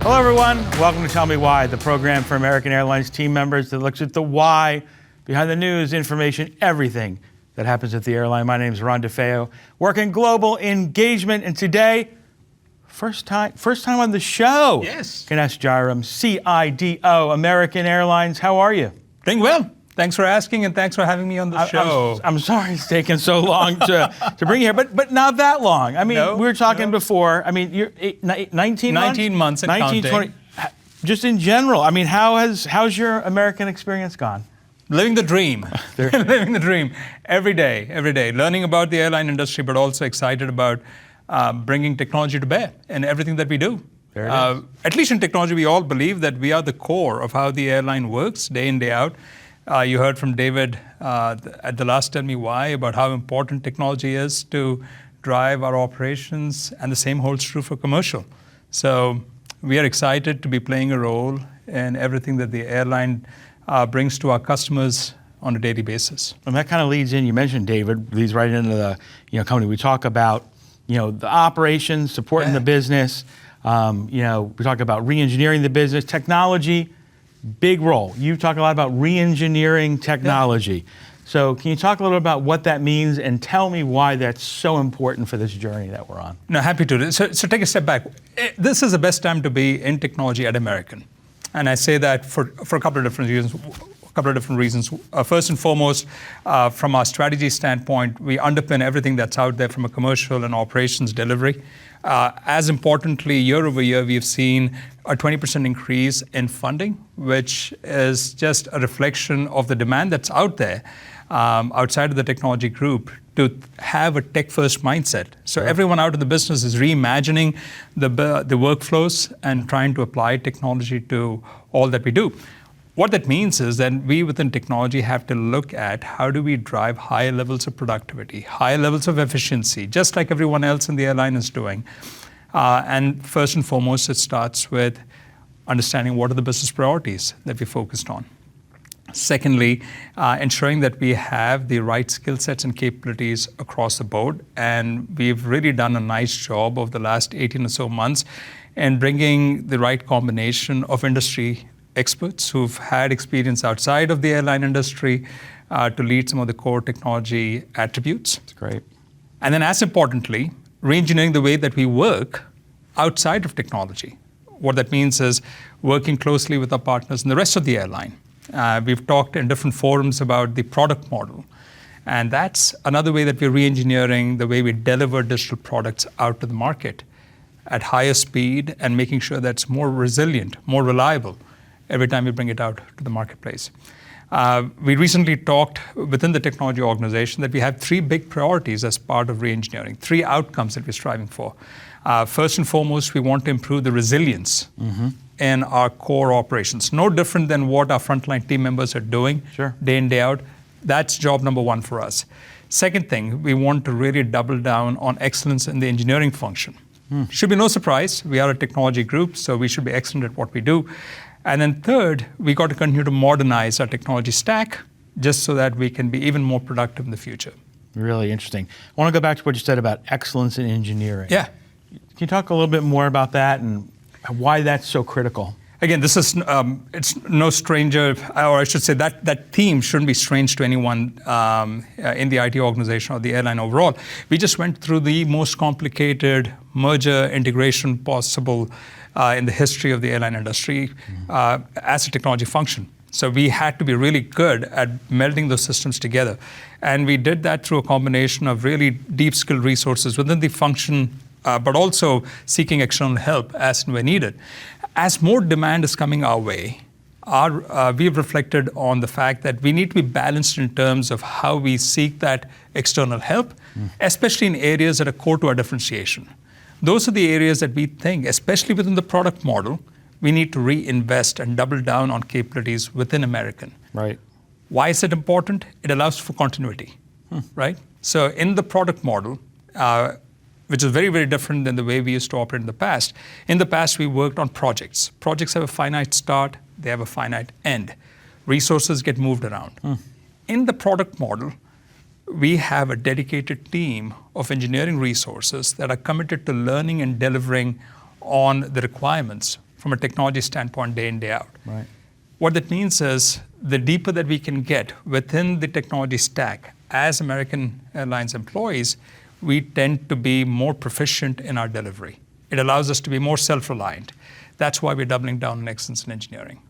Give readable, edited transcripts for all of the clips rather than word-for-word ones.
Hello, everyone. Welcome to Tell Me Why, the program for American Airlines team members that looks at the why behind the news, information, everything that happens at the airline. My name is Ron DeFeo, working global engagement, and today, first time on the show. Yes. Ganesh Jayaram, CIDO, American Airlines. How are you? Doing well. Thanks for asking, and thanks for having me on the show. I'm sorry it's taken so long to bring you here, but not that long. I mean, we were talking before. I mean, you're 19 months? 19 months and 19, counting. 20. Just in general, I mean, how's your American experience gone? Living the dream. Living the dream every day. Learning about the airline industry, but also excited about bringing technology to bear in everything that we do. There it is. At least in technology, we all believe that we are the core of how the airline works day in, day out. You heard from David at the last Tell Me Why about how important technology is to drive our operations, and the same holds true for commercial. So we are excited to be playing a role in everything that the airline brings to our customers on a daily basis. And that kind of leads in, you mentioned David, leads right into the company. We talk about the operations, supporting the business. We talk about re-engineering the business, technology. Big role. You talk a lot about re-engineering technology. Yeah. So can you talk a little about what that means and tell me why that's so important for this journey that we're on? No, happy to. So take a step back. This is the best time to be in technology at American. And I say that for a couple of different reasons. First and foremost, from our strategy standpoint, we underpin everything that's out there from a commercial and operations delivery. As importantly, year over year, we've seen a 20% increase in funding, which is just a reflection of the demand that's out there outside of the technology group to have a tech-first mindset. So everyone out in the business is reimagining the workflows and trying to apply technology to all that we do. What that means is that we within technology have to look at how do we drive higher levels of productivity, higher levels of efficiency, just like everyone else in the airline is doing. And first and foremost, it starts with understanding what are the business priorities that we focused on. Secondly, ensuring that we have the right skill sets and capabilities across the board. And we've really done a nice job over the last 18 or so months in bringing the right combination of industry experts who've had experience outside of the airline industry to lead some of the core technology attributes. That's great. And then as importantly, re-engineering the way that we work outside of technology. What that means is working closely with our partners in the rest of the airline. We've talked in different forums about the product model. And that's another way that we're re-engineering the way we deliver digital products out to the market at higher speed and making sure that it's more resilient, more reliable every time we bring it out to the marketplace. We recently talked within the technology organization that we have 3 big priorities as part of re-engineering, 3 outcomes that we're striving for. First and foremost, we want to improve the resilience in our core operations. No different than what our frontline team members are doing day in, day out. That's job number 1 for us. Second thing, we want to really double down on excellence in the engineering function. Should be no surprise, we are a technology group, so we should be excellent at what we do. And then third, we got to continue to modernize our technology stack just so that we can be even more productive in the future. Really interesting. I want to go back to what you said about excellence in engineering. Yeah. Can you talk a little bit more about that and why that's so critical? Again, this is it's no stranger, or I should say that theme shouldn't be strange to anyone in the IT organization or the airline overall. We just went through the most complicated merger integration possible in the history of the airline industry as a technology function. So we had to be really good at melding those systems together. And we did that through a combination of really deep skilled resources within the function, but also seeking external help as and when needed. As more demand is coming our way, we've reflected on the fact that we need to be balanced in terms of how we seek that external help, especially in areas that are core to our differentiation. Those are the areas that we think, especially within the product model, we need to reinvest and double down on capabilities within American. Right. Why is it important? It allows for continuity, right? So in the product model, which is very, very different than the way we used to operate in the past. In the past, we worked on projects. Projects have a finite start, they have a finite end. Resources get moved around. In the product model, we have a dedicated team of engineering resources that are committed to learning and delivering on the requirements from a technology standpoint day in, day out. Right. What that means is the deeper that we can get within the technology stack as American Airlines employees, we tend to be more proficient in our delivery. It allows us to be more self-reliant. That's why we're doubling down on excellence in engineering.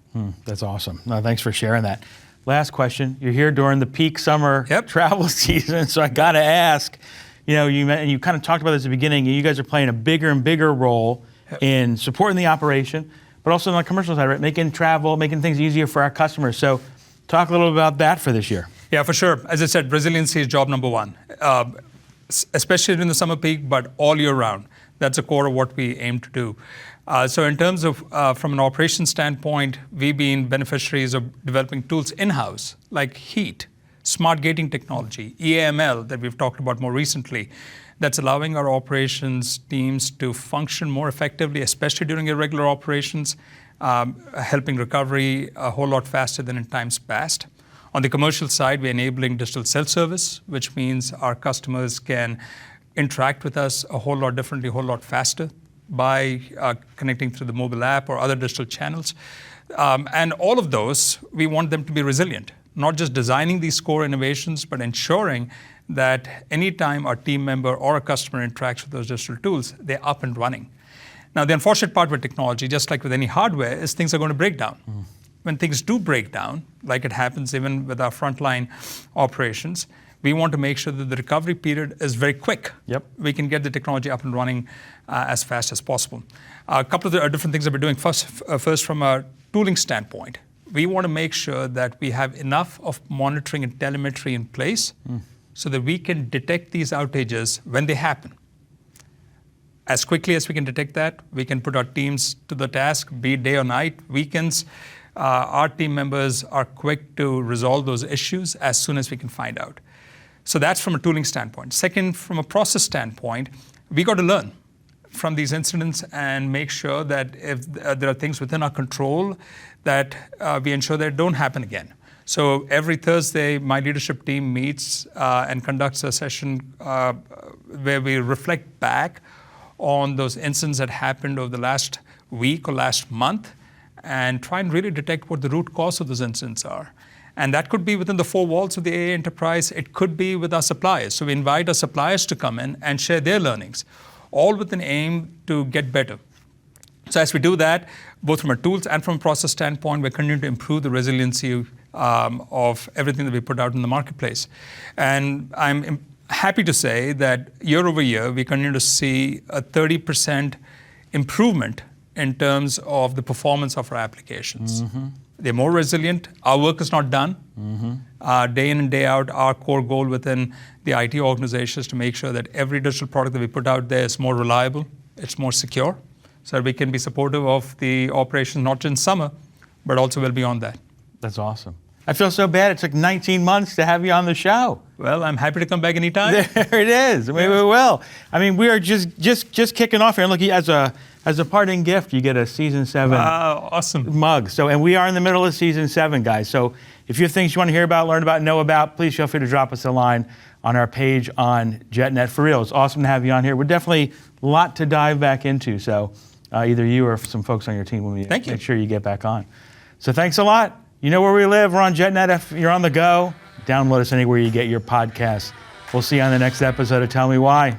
That's awesome. No, thanks for sharing that. Last question. You're here during the peak summer travel season, so I got to ask, you kind of talked about this at the beginning, you guys are playing a bigger and bigger role in supporting the operation, but also on the commercial side, right? Making travel, making things easier for our customers. So talk a little about that for this year. Yeah, for sure. As I said, resiliency is job number one, especially during the summer peak, but all year round. That's the core of what we aim to do. So in terms of, from an operations standpoint, we've been beneficiaries of developing tools in-house, like heat, smart gating technology, EAML that we've talked about more recently, that's allowing our operations teams to function more effectively, especially during irregular operations, helping recovery a whole lot faster than in times past. On the commercial side, we're enabling digital self-service, which means our customers can interact with us a whole lot differently, a whole lot faster by connecting through the mobile app or other digital channels. And all of those, we want them to be resilient, not just designing these core innovations, but ensuring that anytime our team member or a customer interacts with those digital tools, they're up and running. Now, the unfortunate part with technology, just like with any hardware, is things are going to break down. When things do break down, like it happens even with our frontline operations, we want to make sure that the recovery period is very quick. We can get the technology up and running as fast as possible. A couple of the different things that we're doing. First, from a tooling standpoint, we want to make sure that we have enough of monitoring and telemetry in place so that we can detect these outages when they happen. As quickly as we can detect that, we can put our teams to the task, be it day or night, weekends. Our team members are quick to resolve those issues as soon as we can find out. So that's from a tooling standpoint. Second, from a process standpoint, we got to learn from these incidents and make sure that if there are things within our control, that we ensure that don't happen again. So every Thursday, my leadership team meets and conducts a session where we reflect back on those incidents that happened over the last week or last month and try and really detect what the root cause of those incidents are. And that could be within the four walls of the AA enterprise. It could be with our suppliers. So we invite our suppliers to come in and share their learnings, all with an aim to get better. So as we do that, both from a tools and from a process standpoint, we're continuing to improve the resiliency of everything that we put out in the marketplace. And I'm happy to say that year over year, we continue to see a 30% improvement in terms of the performance of our applications. They're more resilient. Our work is not done. Day in and day out, our core goal within the IT organization is to make sure that every digital product that we put out there is more reliable, it's more secure, so that we can be supportive of the operations, not just in summer, but also well beyond that. That's awesome. I feel so bad. It took 19 months to have you on the show. Well, I'm happy to come back anytime. There it is. We will. I mean, we are just kicking off here. And look, as a parting gift, you get a season 7 awesome mug. So, and we are in the middle of season 7, guys. So if you have things you want to hear about, learn about, know about, please feel free to drop us a line on our page on JetNet. For real, it's awesome to have you on here. We're definitely a lot to dive back into. So either you or some folks on your team will make sure you get back on. So thanks a lot. You know where we live. We're on JetNet. If you're on the go, download us anywhere you get your podcasts. We'll see you on the next episode of Tell Me Why.